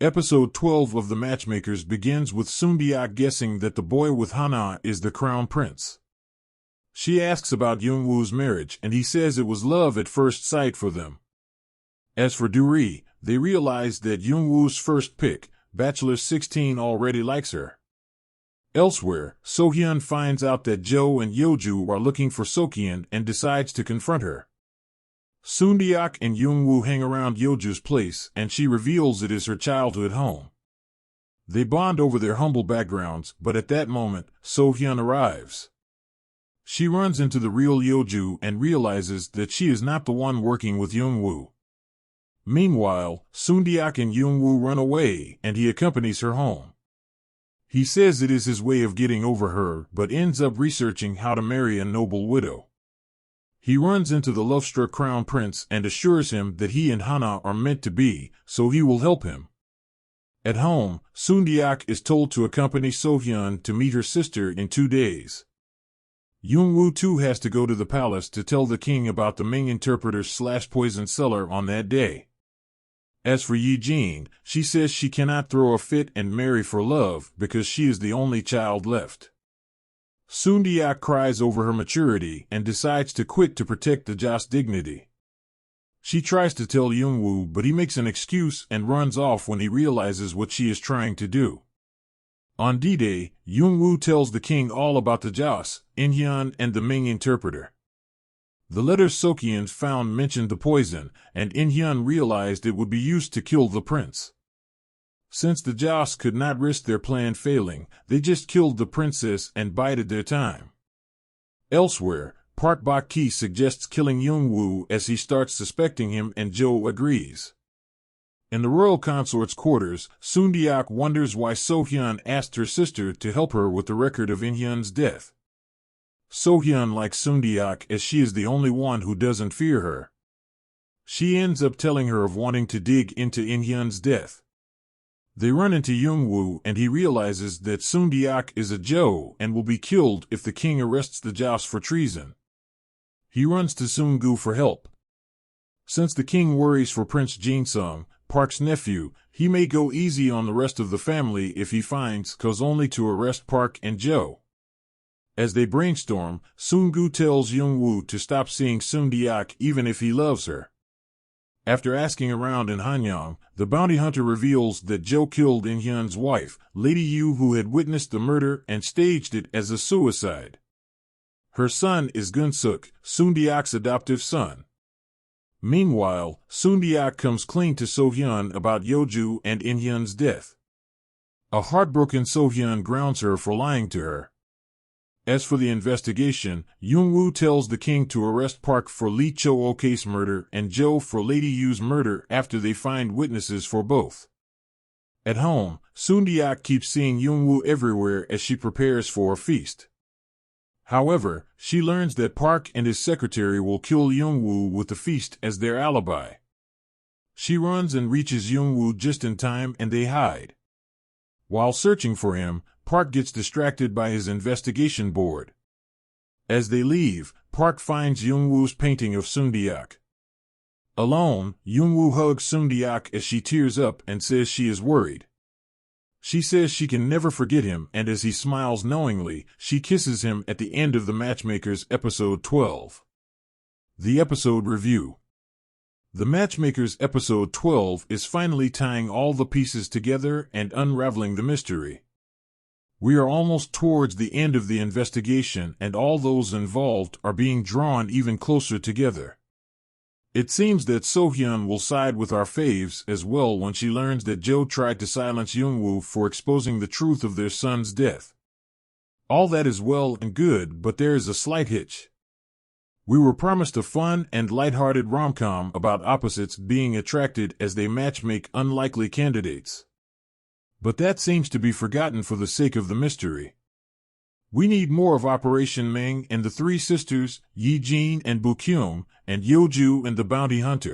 Episode 12 of The Matchmakers begins with Sundiak guessing that the boy with Hana is the crown prince. She asks about Youngwoo's marriage and he says it was love at first sight for them. As for Duri, they realize that Youngwoo's first pick, Bachelor 16, already likes her. Elsewhere, Sohyun finds out that Jo and Yeoju are looking for Sokyeon and decides to confront her. Sundiak and Youngwoo hang around Yeoju's place and she reveals it is her childhood home. They bond over their humble backgrounds, but at that moment, Sohyun arrives. She runs into the real Yeoju and realizes that she is not the one working with Youngwoo. Meanwhile, Sundiak and Youngwoo run away and he accompanies her home. He says it is his way of getting over her, but ends up researching how to marry a noble widow. He runs into the love-struck crown prince and assures him that he and Hana are meant to be, so he will help him. At home, Sundiak is told to accompany Sohyun to meet her sister in 2 days. Youngwoo too has to go to the palace to tell the king about the Ming interpreter/poison seller on that day. As for Yijin, she says she cannot throw a fit and marry for love because she is the only child left. Sundiak cries over her maturity and decides to quit to protect the Joss' dignity. She tries to tell Youngwoo, but he makes an excuse and runs off when he realizes what she is trying to do. On D-Day, Youngwoo tells the king all about the Joss, Inhyun, and the Ming interpreter. The letters Sokyeon found mentioned the poison, and Inhyun realized it would be used to kill the prince. Since the Joss could not risk their plan failing, they just killed the princess and bided their time. Elsewhere, Park Bak-ki suggests killing Youngwoo as he starts suspecting him and Jo agrees. In the royal consort's quarters, Sundiak wonders why Sohyun asked her sister to help her with the record of Inhyun's death. Sohyun likes Sundiak as she is the only one who doesn't fear her. She ends up telling her of wanting to dig into Inhyun's death. They run into Youngwoo and he realizes that Sundiak is a Jo and will be killed if the king arrests the Joss for treason. He runs to Seunggu for help. Since the king worries for Prince Jinsung, Park's nephew, he may go easy on the rest of the family if he finds cause only to arrest Park and Jo. As they brainstorm, Seunggu tells Youngwoo to stop seeing Sundiak even if he loves her. After asking around in Hanyang, the bounty hunter reveals that Jo killed Inhyun's wife, Lady Yu, who had witnessed the murder and staged it as a suicide. Her son is Gunsuk, Sundiak's adoptive son. Meanwhile, Sundiak comes clean to Sohyun about Yeoju and Inhyun's death. A heartbroken Sohyun grounds her for lying to her. As for the investigation, Youngwoo tells the king to arrest Park for Lee Cho-ok's murder and Jo for Lady Yu's murder after they find witnesses for both. At home, Sundiak keeps seeing Youngwoo everywhere as she prepares for a feast. However, she learns that Park and his secretary will kill Youngwoo with the feast as their alibi. She runs and reaches Youngwoo just in time and they hide. While searching for him, Park gets distracted by his investigation board. As they leave, Park finds Youngwoo's painting of Sundiak. Alone, Youngwoo hugs Sundiak as she tears up and says she is worried. She says she can never forget him, and as he smiles knowingly, she kisses him at the end of The Matchmakers episode 12. The episode review. The Matchmakers episode 12 is finally tying all the pieces together and unraveling the mystery. We are almost towards the end of the investigation and all those involved are being drawn even closer together. It seems that Sohyun will side with our faves as well when she learns that Jo tried to silence Youngwoo for exposing the truth of their son's death. All that is well and good, but there is a slight hitch. We were promised a fun and lighthearted rom-com about opposites being attracted as they matchmake unlikely candidates. But that seems to be forgotten for the sake of the mystery. We need more of Operation Ming and the three sisters, Yijin and Bukyung, and Yeoju and the bounty hunter.